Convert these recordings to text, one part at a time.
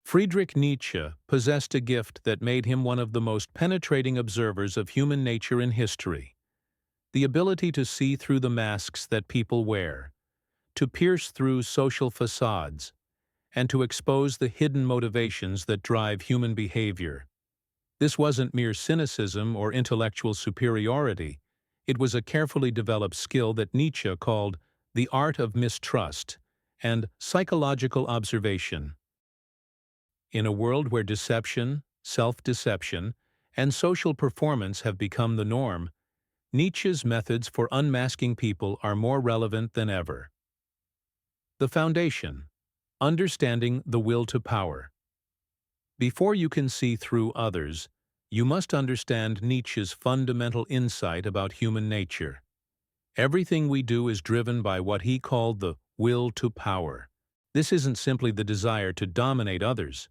Friedrich Nietzsche possessed a gift that made him one of the most penetrating observers of human nature in history. The ability to see through the masks that people wear, to pierce through social facades, and to expose the hidden motivations that drive human behavior. This wasn't mere cynicism or intellectual superiority. It was a carefully developed skill that Nietzsche called the art of mistrust and psychological observation. In a world where deception, self-deception, and social performance have become the norm, Nietzsche's methods for unmasking people are more relevant than ever. The foundation: understanding the will to power. Before you can see through others, you must understand Nietzsche's fundamental insight about human nature. Everything we do is driven by what he called the will to power. This isn't simply the desire to dominate others.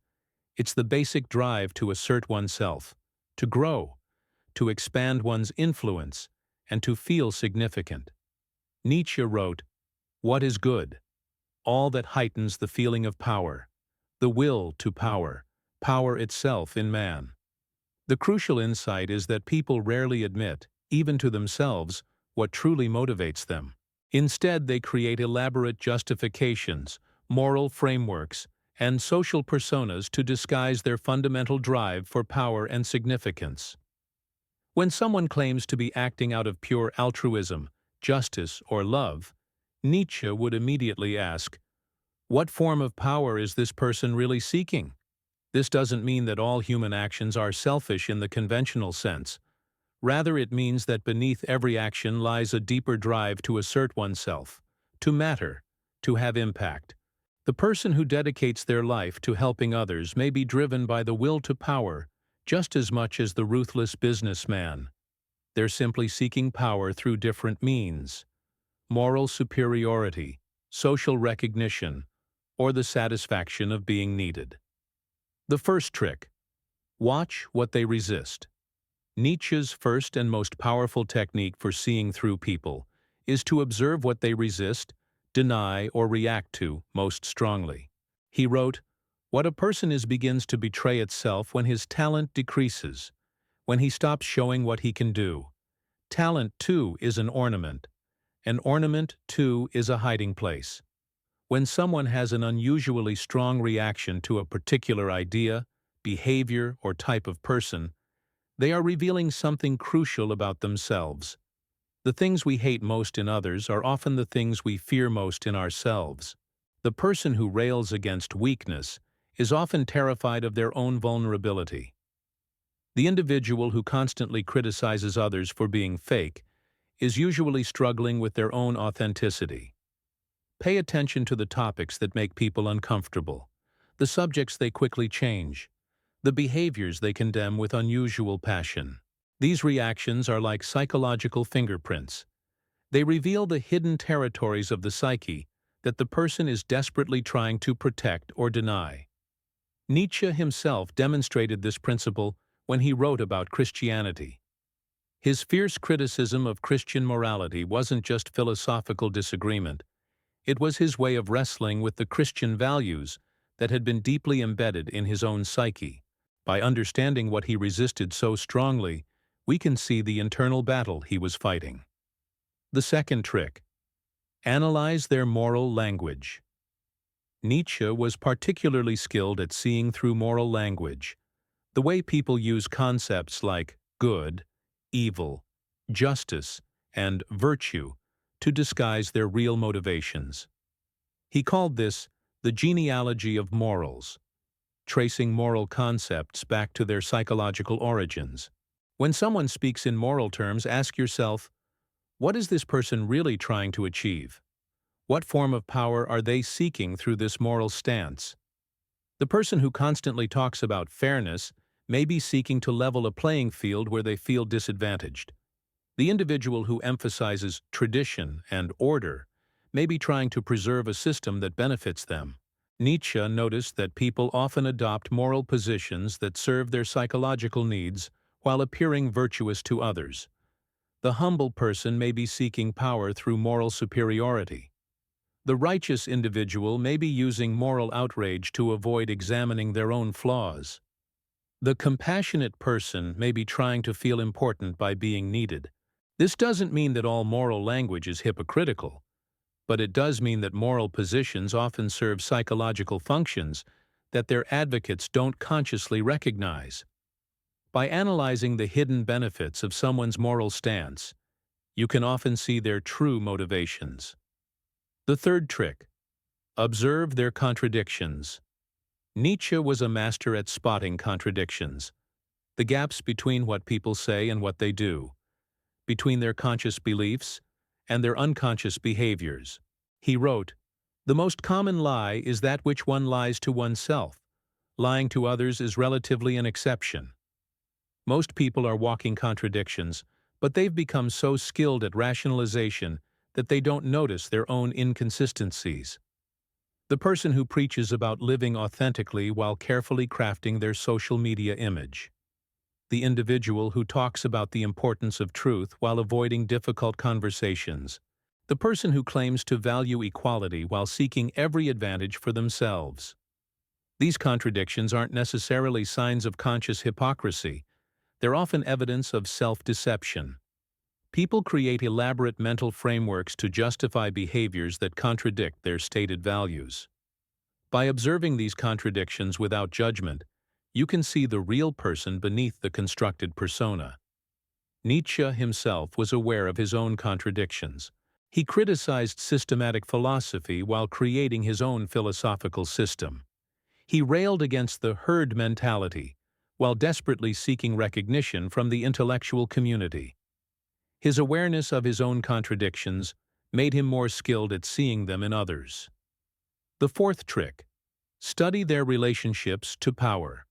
It's the basic drive to assert oneself, to grow, to expand one's influence, and to feel significant. Nietzsche wrote, "What is good? All that heightens the feeling of power, the will to power, power itself in man." The crucial insight is that people rarely admit, even to themselves, what truly motivates them. Instead, they create elaborate justifications, moral frameworks, and social personas to disguise their fundamental drive for power and significance. When someone claims to be acting out of pure altruism, justice, or love, Nietzsche would immediately ask, what form of power is this person really seeking? This doesn't mean that all human actions are selfish in the conventional sense. Rather, it means that beneath every action lies a deeper drive to assert oneself, to matter, to have impact. The person who dedicates their life to helping others may be driven by the will to power just as much as the ruthless businessman. They're simply seeking power through different means: moral superiority, social recognition, or the satisfaction of being needed. The first trick: watch what they resist. Nietzsche's first and most powerful technique for seeing through people is to observe what they resist, deny, or react to most strongly. He wrote, "What a person is begins to betray itself when his talent decreases, when he stops showing what he can do. Talent, too, is an ornament. An ornament, too, is a hiding place. When someone has an unusually strong reaction to a particular idea, behavior, or type of person, they are revealing something crucial about themselves. The things we hate most in others are often the things we fear most in ourselves. The person who rails against weakness is often terrified of their own vulnerability. The individual who constantly criticizes others for being fake is usually struggling with their own authenticity. Pay attention to the topics that make people uncomfortable, the subjects they quickly change, the behaviors they condemn with unusual passion. These reactions are like psychological fingerprints. They reveal the hidden territories of the psyche that the person is desperately trying to protect or deny. Nietzsche himself demonstrated this principle when he wrote about Christianity. His fierce criticism of Christian morality wasn't just philosophical disagreement. It was his way of wrestling with the Christian values that had been deeply embedded in his own psyche. By understanding what he resisted so strongly, we can see the internal battle he was fighting. The second trick: analyze their moral language. Nietzsche was particularly skilled at seeing through moral language, the way people use concepts like good, evil, justice, and virtue to disguise their real motivations. He called this the genealogy of morals, tracing moral concepts back to their psychological origins. When someone speaks in moral terms, ask yourself, what is this person really trying to achieve? What form of power are they seeking through this moral stance? The person who constantly talks about fairness may be seeking to level a playing field where they feel disadvantaged. The individual who emphasizes tradition and order may be trying to preserve a system that benefits them. Nietzsche noticed that people often adopt moral positions that serve their psychological needs while appearing virtuous to others. The humble person may be seeking power through moral superiority. The righteous individual may be using moral outrage to avoid examining their own flaws. The compassionate person may be trying to feel important by being needed. This doesn't mean that all moral language is hypocritical, but it does mean that moral positions often serve psychological functions that their advocates don't consciously recognize. By analyzing the hidden benefits of someone's moral stance, you can often see their true motivations. The third trick: observe their contradictions. Nietzsche was a master at spotting contradictions, the gaps between what people say and what they do, between their conscious beliefs and their unconscious behaviors. He wrote, "The most common lie is that which one lies to oneself. Lying to others is relatively an exception." Most people are walking contradictions, but they've become so skilled at rationalization that they don't notice their own inconsistencies. The person who preaches about living authentically while carefully crafting their social media image. The individual who talks about the importance of truth while avoiding difficult conversations. The person who claims to value equality while seeking every advantage for themselves. These contradictions aren't necessarily signs of conscious hypocrisy. They're often evidence of self-deception. People create elaborate mental frameworks to justify behaviors that contradict their stated values. By observing these contradictions without judgment, you can see the real person beneath the constructed persona. Nietzsche himself was aware of his own contradictions. He criticized systematic philosophy while creating his own philosophical system. He railed against the herd mentality while desperately seeking recognition from the intellectual community. His awareness of his own contradictions made him more skilled at seeing them in others. The fourth trick: study their relationships to power.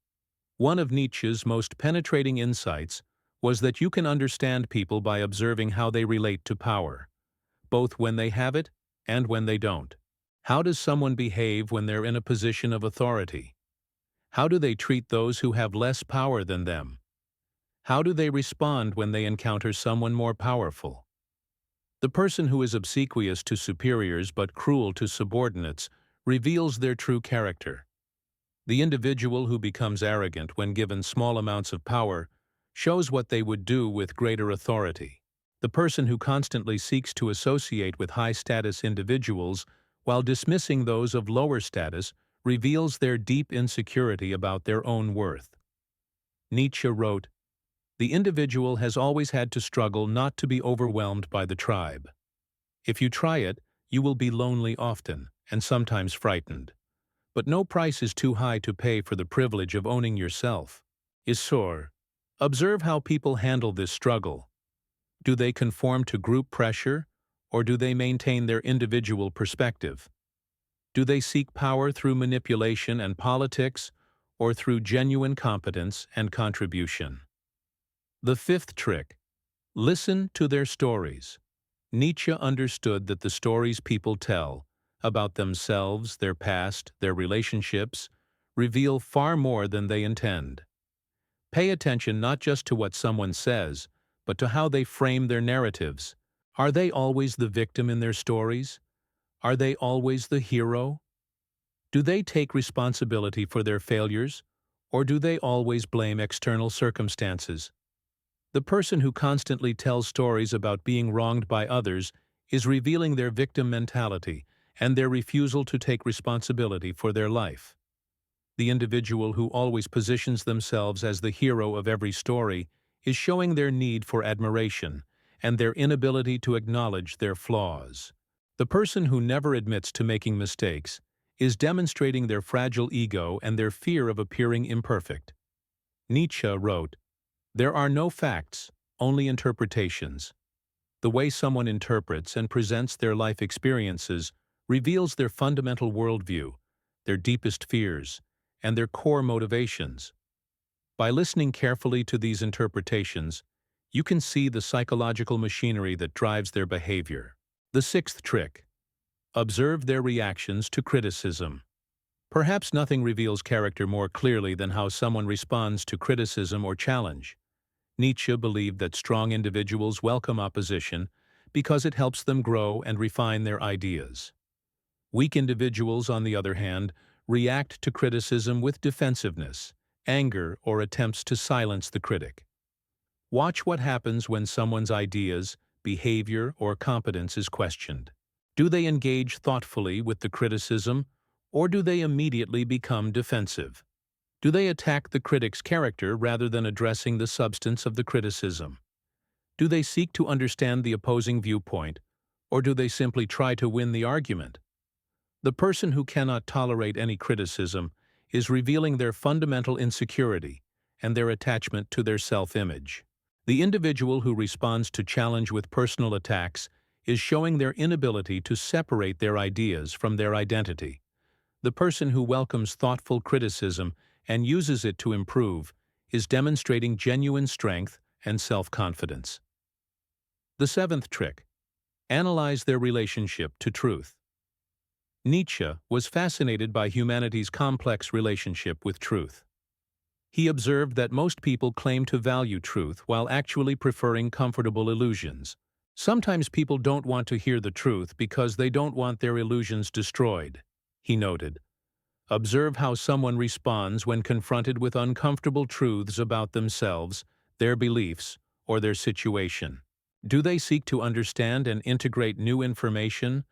One of Nietzsche's most penetrating insights was that you can understand people by observing how they relate to power, both when they have it and when they don't. How does someone behave when they're in a position of authority? How do they treat those who have less power than them? How do they respond when they encounter someone more powerful? The person who is obsequious to superiors but cruel to subordinates reveals their true character. The individual who becomes arrogant when given small amounts of power shows what they would do with greater authority. The person who constantly seeks to associate with high-status individuals while dismissing those of lower status reveals their deep insecurity about their own worth. Nietzsche wrote, "The individual has always had to struggle not to be overwhelmed by the tribe. If you try it, you will be lonely often, and sometimes frightened. But no price is too high to pay for the privilege of owning yourself." Isor. Observe how people handle this struggle. Do they conform to group pressure, or do they maintain their individual perspective? Do they seek power through manipulation and politics, or through genuine competence and contribution? The fifth trick: listen to their stories. Nietzsche understood that the stories people tell about themselves, their past, their relationships, reveal far more than they intend. Pay attention not just to what someone says, but to how they frame their narratives. Are they always the victim in their stories? Are they always the hero? Do they take responsibility for their failures, or do they always blame external circumstances? The person who constantly tells stories about being wronged by others is revealing their victim mentality and their refusal to take responsibility for their life. The individual who always positions themselves as the hero of every story is showing their need for admiration and their inability to acknowledge their flaws. The person who never admits to making mistakes is demonstrating their fragile ego and their fear of appearing imperfect. Nietzsche wrote, "There are no facts, only interpretations. The way someone interprets and presents their life experiences reveals their fundamental worldview, their deepest fears, and their core motivations. By listening carefully to these interpretations, you can see the psychological machinery that drives their behavior." The sixth trick: observe their reactions to criticism. Perhaps nothing reveals character more clearly than how someone responds to criticism or challenge. Nietzsche believed that strong individuals welcome opposition because it helps them grow and refine their ideas. Weak individuals, on the other hand, react to criticism with defensiveness, anger, or attempts to silence the critic. Watch what happens when someone's ideas, behavior, or competence is questioned. Do they engage thoughtfully with the criticism, or do they immediately become defensive? Do they attack the critic's character rather than addressing the substance of the criticism? Do they seek to understand the opposing viewpoint, or do they simply try to win the argument? The person who cannot tolerate any criticism is revealing their fundamental insecurity and their attachment to their self-image. The individual who responds to challenge with personal attacks is showing their inability to separate their ideas from their identity. The person who welcomes thoughtful criticism and uses it to improve is demonstrating genuine strength and self-confidence. The seventh trick: analyze their relationship to truth. Nietzsche was fascinated by humanity's complex relationship with truth. He observed that most people claim to value truth while actually preferring comfortable illusions. Sometimes people don't want to hear the truth because they don't want their illusions destroyed, he noted. Observe how someone responds when confronted with uncomfortable truths about themselves, their beliefs, or their situation. Do they seek to understand and integrate new information,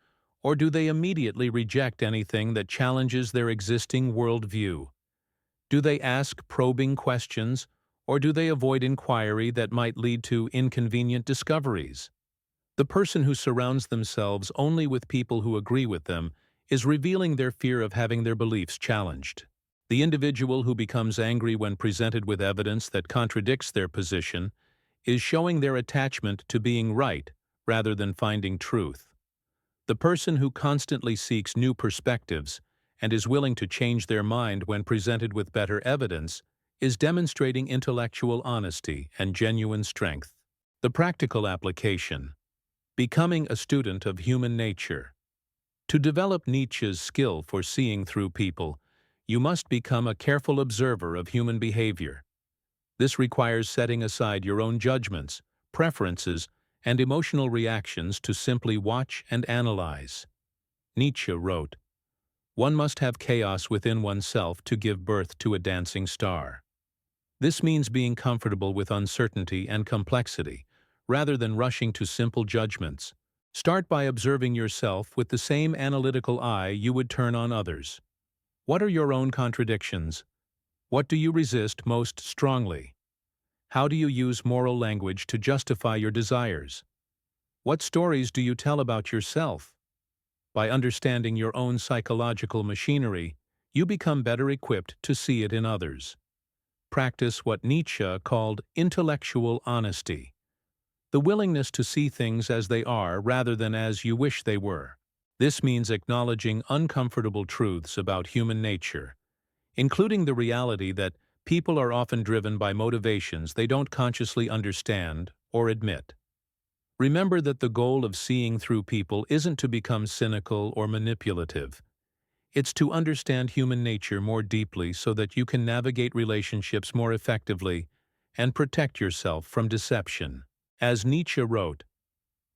or do they immediately reject anything that challenges their existing worldview? Do they ask probing questions, or do they avoid inquiry that might lead to inconvenient discoveries? The person who surrounds themselves only with people who agree with them is revealing their fear of having their beliefs challenged. The individual who becomes angry when presented with evidence that contradicts their position is showing their attachment to being right rather than finding truth. The person who constantly seeks new perspectives and is willing to change their mind when presented with better evidence is demonstrating intellectual honesty and genuine strength. The practical application: becoming a student of human nature. To develop Nietzsche's skill for seeing through people, you must become a careful observer of human behavior. This requires setting aside your own judgments, preferences, and emotional reactions to simply watch and analyze. Nietzsche wrote, "One must have chaos within oneself to give birth to a dancing star." This means being comfortable with uncertainty and complexity, rather than rushing to simple judgments. Start by observing yourself with the same analytical eye you would turn on others. What are your own contradictions? What do you resist most strongly? How do you use moral language to justify your desires? What stories do you tell about yourself? By understanding your own psychological machinery, you become better equipped to see it in others. Practice what Nietzsche called intellectual honesty, the willingness to see things as they are rather than as you wish they were. This means acknowledging uncomfortable truths about human nature, including the reality that people are often driven by motivations they don't consciously understand or admit. Remember that the goal of seeing through people isn't to become cynical or manipulative. It's to understand human nature more deeply so that you can navigate relationships more effectively and protect yourself from deception. As Nietzsche wrote,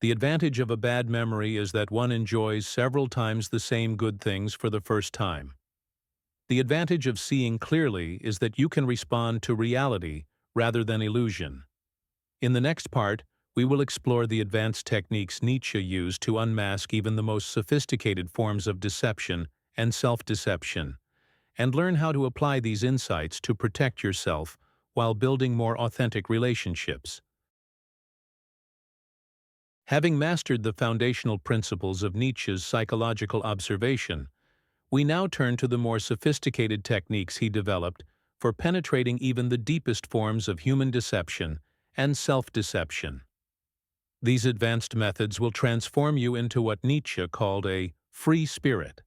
"The advantage of a bad memory is that one enjoys several times the same good things for the first time. The advantage of seeing clearly is that you can respond to reality rather than illusion." In the next part, we will explore the advanced techniques Nietzsche used to unmask even the most sophisticated forms of deception and self-deception, and learn how to apply these insights to protect yourself while building more authentic relationships. Having mastered the foundational principles of Nietzsche's psychological observation, we now turn to the more sophisticated techniques he developed for penetrating even the deepest forms of human deception and self-deception. These advanced methods will transform you into what Nietzsche called a free spirit,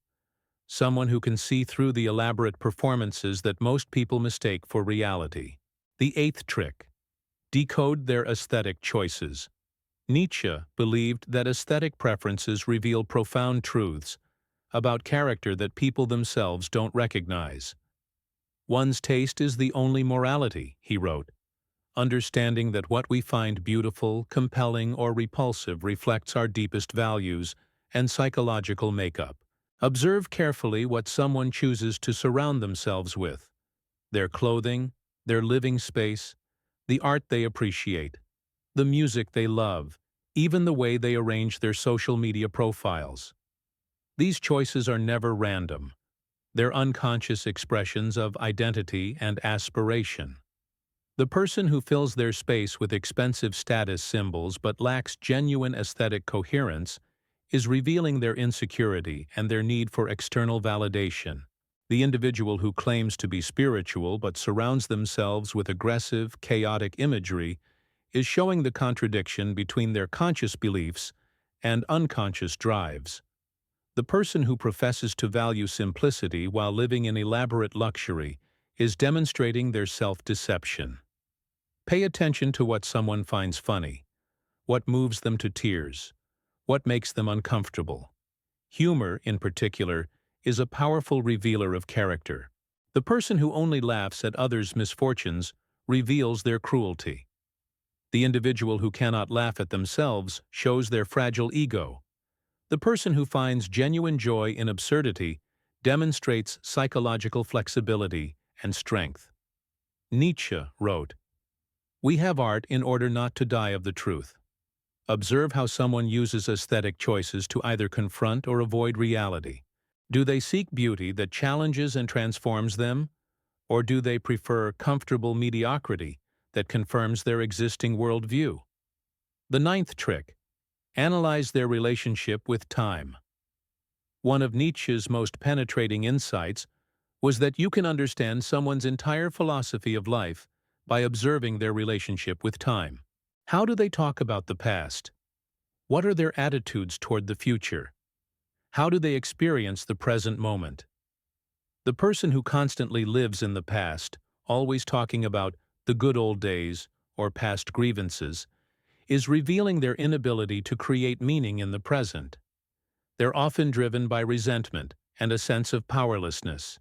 someone who can see through the elaborate performances that most people mistake for reality. The eighth trick: decode their aesthetic choices. Nietzsche believed that aesthetic preferences reveal profound truths about character that people themselves don't recognize. "One's taste is the only morality," he wrote. Understanding that what we find beautiful, compelling, or repulsive reflects our deepest values and psychological makeup. Observe carefully what someone chooses to surround themselves with: their clothing, their living space, the art they appreciate, the music they love, even the way they arrange their social media profiles. These choices are never random. They're unconscious expressions of identity and aspiration. The person who fills their space with expensive status symbols but lacks genuine aesthetic coherence is revealing their insecurity and their need for external validation. The individual who claims to be spiritual but surrounds themselves with aggressive, chaotic imagery is showing the contradiction between their conscious beliefs and unconscious drives. The person who professes to value simplicity while living in elaborate luxury is demonstrating their self-deception. Pay attention to what someone finds funny, what moves them to tears, what makes them uncomfortable. Humor, in particular, is a powerful revealer of character. The person who only laughs at others' misfortunes reveals their cruelty. The individual who cannot laugh at themselves shows their fragile ego. The person who finds genuine joy in absurdity demonstrates psychological flexibility and strength. Nietzsche wrote, "We have art in order not to die of the truth." Observe how someone uses aesthetic choices to either confront or avoid reality. Do they seek beauty that challenges and transforms them, or do they prefer comfortable mediocrity that confirms their existing worldview? The ninth trick: analyze their relationship with time. One of Nietzsche's most penetrating insights was that you can understand someone's entire philosophy of life by observing their relationship with time. How do they talk about the past? What are their attitudes toward the future? How do they experience the present moment? The person who constantly lives in the past, always talking about the good old days or past grievances, is revealing their inability to create meaning in the present. They're often driven by resentment and a sense of powerlessness.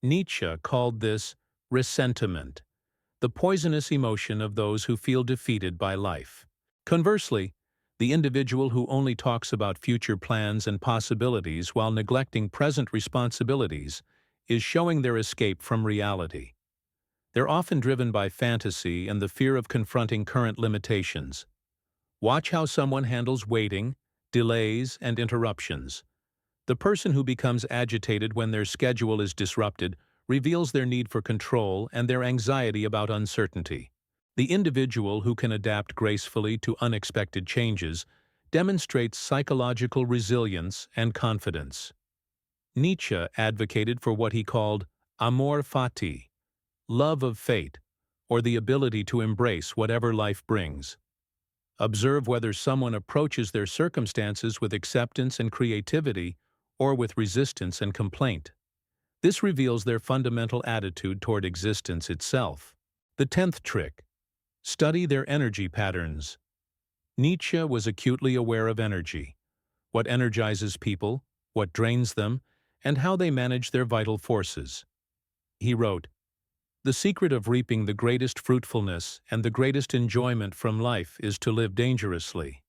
Nietzsche called this ressentiment, the poisonous emotion of those who feel defeated by life. Conversely, the individual who only talks about future plans and possibilities while neglecting present responsibilities is showing their escape from reality. They're often driven by fantasy and the fear of confronting current limitations. Watch how someone handles waiting, delays, and interruptions. The person who becomes agitated when their schedule is disrupted reveals their need for control and their anxiety about uncertainty. The individual who can adapt gracefully to unexpected changes demonstrates psychological resilience and confidence. Nietzsche advocated for what he called amor fati, love of fate, or the ability to embrace whatever life brings. Observe whether someone approaches their circumstances with acceptance and creativity or with resistance and complaint. This reveals their fundamental attitude toward existence itself. The 10th trick: study their energy patterns. Nietzsche was acutely aware of energy, what energizes people, what drains them, and how they manage their vital forces. He wrote, "The secret of reaping the greatest fruitfulness and the greatest enjoyment from life is to live dangerously.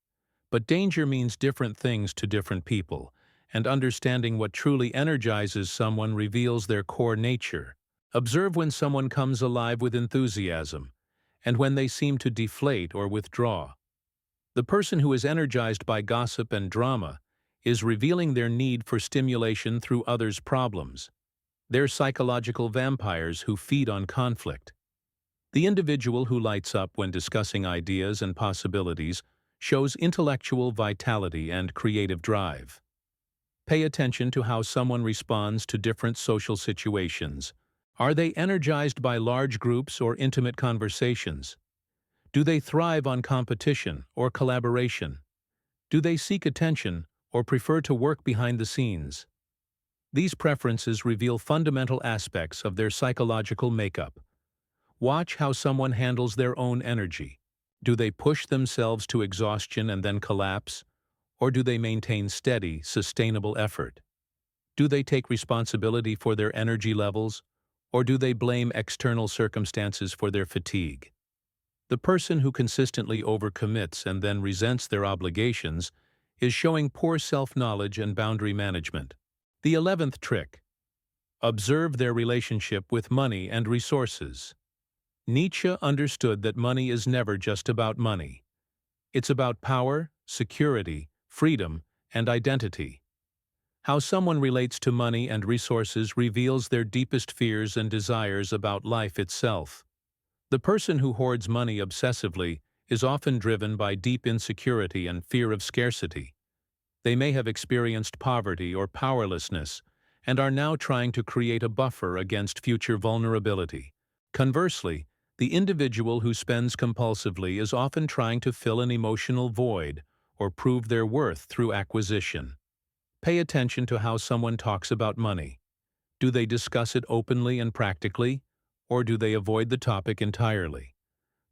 But danger means different things to different people, and understanding what truly energizes someone reveals their core nature. Observe when someone comes alive with enthusiasm, and when they seem to deflate or withdraw. The person who is energized by gossip and drama is revealing their need for stimulation through others' problems. They're psychological vampires who feed on conflict. The individual who lights up when discussing ideas and possibilities shows intellectual vitality and creative drive. Pay attention to how someone responds to different social situations. Are they energized by large groups or intimate conversations? Do they thrive on competition or collaboration? Do they seek attention or prefer to work behind the scenes? These preferences reveal fundamental aspects of their psychological makeup. Watch how someone handles their own energy. Do they push themselves to exhaustion and then collapse? Or do they maintain steady, sustainable effort? Do they take responsibility for their energy levels? Or do they blame external circumstances for their fatigue? The person who consistently overcommits and then resents their obligations is showing poor self-knowledge and boundary management. The 11th trick. Observe their relationship with money and resources. Nietzsche understood that money is never just about money. It's about power, security, freedom, and identity. How someone relates to money and resources reveals their deepest fears and desires about life itself. The person who hoards money obsessively is often driven by deep insecurity and fear of scarcity. They may have experienced poverty or powerlessness and are now trying to create a buffer against future vulnerability. Conversely, the individual who spends compulsively is often trying to fill an emotional void or prove their worth through acquisition. Pay attention to how someone talks about money. Do they discuss it openly and practically, or do they avoid the topic entirely?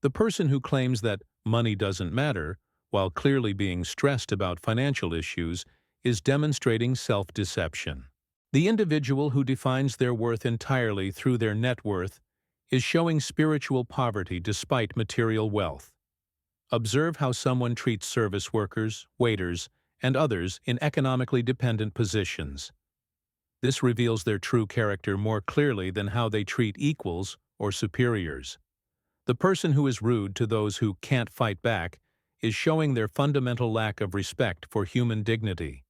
The person who claims that money doesn't matter, while clearly being stressed about financial issues, is demonstrating self-deception. The individual who defines their worth entirely through their net worth is showing spiritual poverty despite material wealth. Observe how someone treats service workers, waiters, and others in economically dependent positions. This reveals their true character more clearly than how they treat equals or superiors. The person who is rude to those who can't fight back is showing their fundamental lack of respect for human dignity.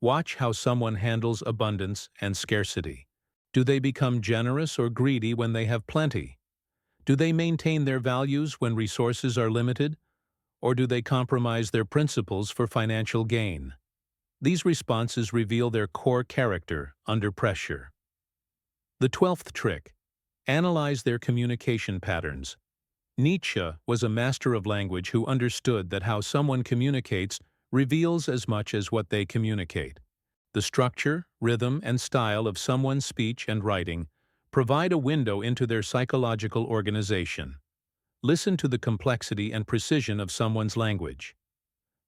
Watch how someone handles abundance and scarcity. Do they become generous or greedy when they have plenty? Do they maintain their values when resources are limited? Or do they compromise their principles for financial gain? These responses reveal their core character under pressure. The 12th trick. Analyze their communication patterns. Nietzsche was a master of language who understood that how someone communicates reveals as much as what they communicate. The structure, rhythm, and style of someone's speech and writing provide a window into their psychological organization. Listen to the complexity and precision of someone's language.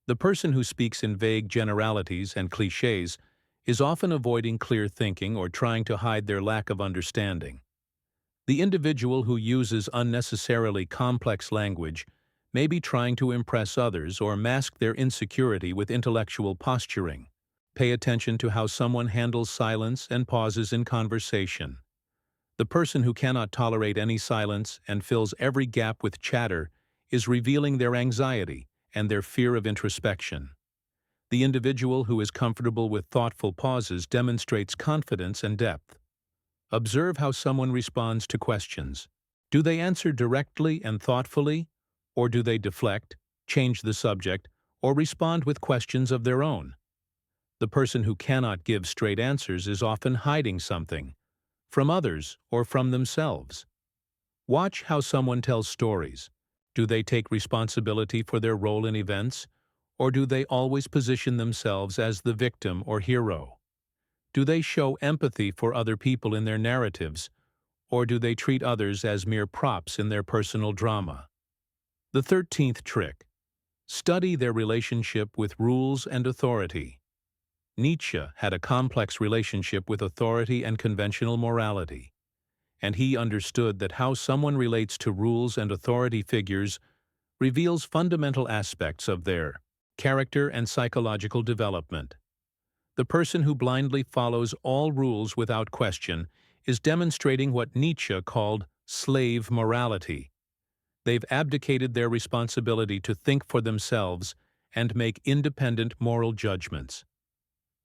The person who speaks in vague generalities and clichés is often avoiding clear thinking or trying to hide their lack of understanding. The individual who uses unnecessarily complex language may be trying to impress others or mask their insecurity with intellectual posturing. Pay attention to how someone handles silence and pauses in conversation. The person who cannot tolerate any silence and fills every gap with chatter is revealing their anxiety and their fear of introspection. The individual who is comfortable with thoughtful pauses demonstrates confidence and depth. Observe how someone responds to questions. Do they answer directly and thoughtfully, or do they deflect, change the subject, or respond with questions of their own? The person who cannot give straight answers is often hiding something, from others or from themselves. Watch how someone tells stories. Do they take responsibility for their role in events, or do they always position themselves as the victim or hero? Do they show empathy for other people in their narratives, or do they treat others as mere props in their personal drama? The 13th trick. Study their relationship with rules and authority. Nietzsche had a complex relationship with authority and conventional morality, and he understood that how someone relates to rules and authority figures reveals fundamental aspects of their character and psychological development. The person who blindly follows all rules without question is demonstrating what Nietzsche called slave morality. They've abdicated their responsibility to think for themselves and make independent moral judgments.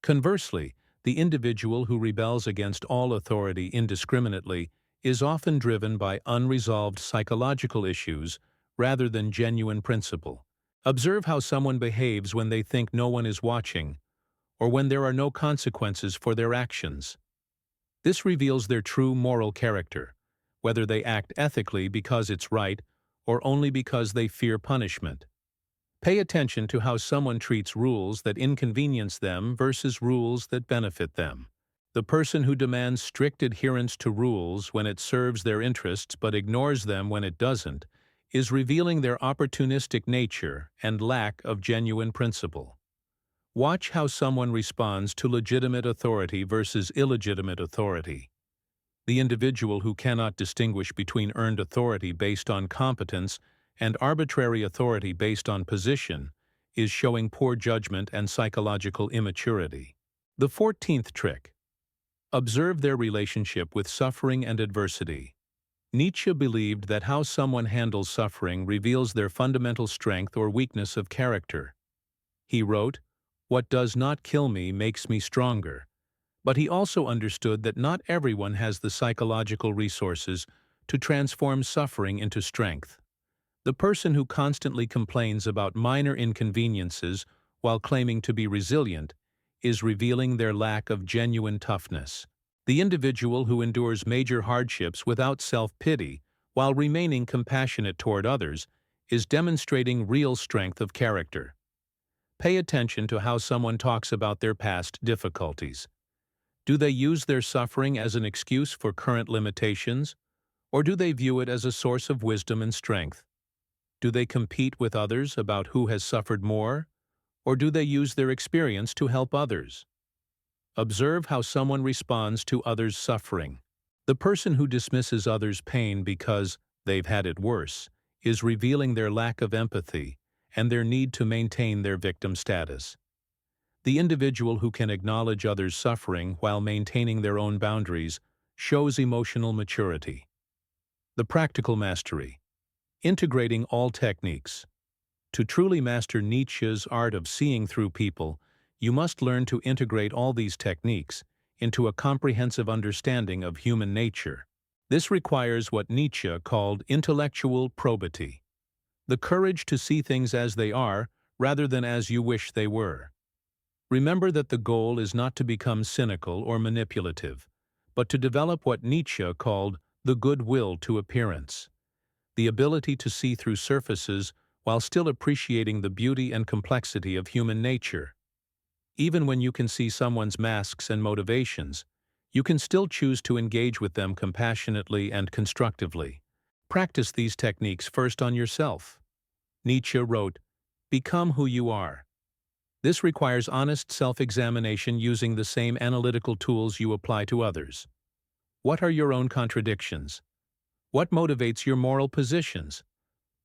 Conversely, the individual who rebels against all authority indiscriminately is often driven by unresolved psychological issues rather than genuine principle. Observe how someone behaves when they think no one is watching, or when there are no consequences for their actions. This reveals their true moral character, whether they act ethically because it's right or only because they fear punishment. Pay attention to how someone treats rules that inconvenience them versus rules that benefit them. The person who demands strict adherence to rules when it serves their interests but ignores them when it doesn't is revealing their opportunistic nature and lack of genuine principle. Watch how someone responds to legitimate authority versus illegitimate authority. The individual who cannot distinguish between earned authority based on competence and arbitrary authority based on position is showing poor judgment and psychological immaturity. The 14th trick. Observe their relationship with suffering and adversity. Nietzsche believed that how someone handles suffering reveals their fundamental strength or weakness of character. He wrote, "What does not kill me makes me stronger." But he also understood that not everyone has the psychological resources to transform suffering into strength. The person who constantly complains about minor inconveniences while claiming to be resilient is revealing their lack of genuine toughness. The individual who endures major hardships without self-pity while remaining compassionate toward others is demonstrating real strength of character. Pay attention to how someone talks about their past difficulties. Do they use their suffering as an excuse for current limitations, or do they view it as a source of wisdom and strength? Do they compete with others about who has suffered more, or do they use their experience to help others? Observe how someone responds to others' suffering. The person who dismisses others' pain because they've had it worse is revealing their lack of empathy and their need to maintain their victim status. The individual who can acknowledge others' suffering while maintaining their own boundaries shows emotional maturity. The practical mastery. Integrating all techniques. To truly master Nietzsche's art of seeing through people, you must learn to integrate all these techniques into a comprehensive understanding of human nature. This requires what Nietzsche called intellectual probity, the courage to see things as they are rather than as you wish they were. Remember that the goal is not to become cynical or manipulative, but to develop what Nietzsche called the goodwill to appearance, the ability to see through surfaces while still appreciating the beauty and complexity of human nature. Even when you can see someone's masks and motivations, you can still choose to engage with them compassionately and constructively. Practice these techniques first on yourself. Nietzsche wrote, "Become who you are." This requires honest self-examination using the same analytical tools you apply to others. What are your own contradictions? What motivates your moral positions?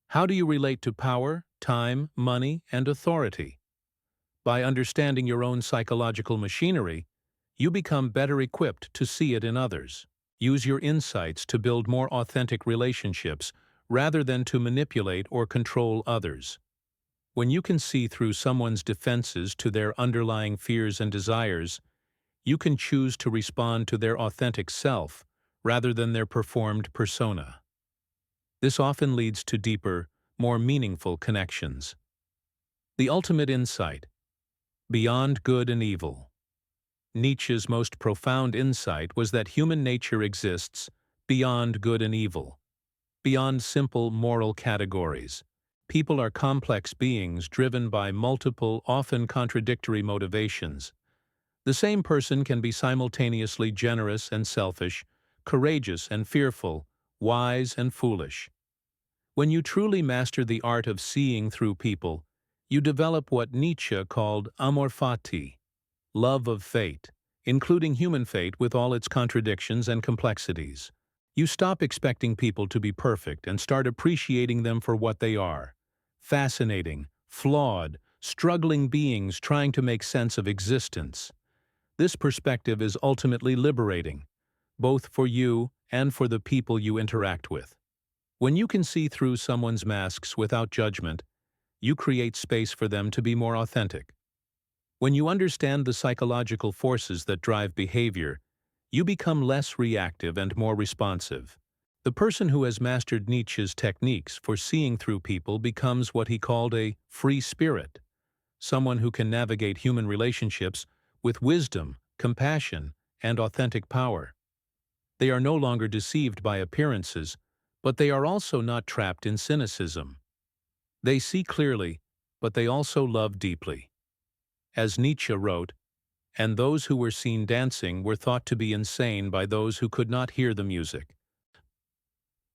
How do you relate to power, time, money, and authority? By understanding your own psychological machinery, you become better equipped to see it in others. Use your insights to build more authentic relationships rather than to manipulate or control others. When you can see through someone's defenses to their underlying fears and desires, you can choose to respond to their authentic self rather than their performed persona. This often leads to deeper, more meaningful connections. The ultimate insight. Beyond good and evil. Nietzsche's most profound insight was that human nature exists beyond good and evil, beyond simple moral categories. People are complex beings driven by multiple, often contradictory motivations. The same person can be simultaneously generous and selfish, courageous and fearful, wise and foolish. When you truly master the art of seeing through people, you develop what Nietzsche called amor fati, love of fate, including human fate with all its contradictions and complexities. You stop expecting people to be perfect and start appreciating them for what they are: fascinating, flawed, struggling beings trying to make sense of existence. This perspective is ultimately liberating, both for you and for the people you interact with. When you can see through someone's masks without judgment, you create space for them to be more authentic. When you understand the psychological forces that drive behavior, you become less reactive and more responsive. The person who has mastered Nietzsche's techniques for seeing through people becomes what he called a free spirit, someone who can navigate human relationships with wisdom, compassion, and authentic power. They are no longer deceived by appearances, but they are also not trapped in cynicism. They see clearly, but they also love deeply. As Nietzsche wrote, "And those who were seen dancing were thought to be insane by those who could not hear the music."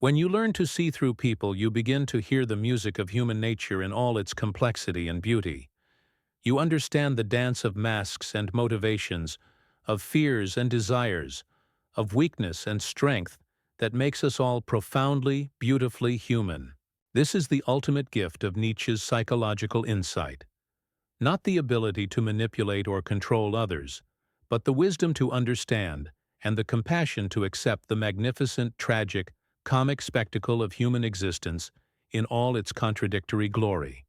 When you learn to see through people, you begin to hear the music of human nature in all its complexity and beauty. You understand the dance of masks and motivations, of fears and desires, of weakness and strength that makes us all profoundly, beautifully human. This is the ultimate gift of Nietzsche's psychological insight. Not the ability to manipulate or control others, but the wisdom to understand and the compassion to accept the magnificent, tragic, comic spectacle of human existence in all its contradictory glory.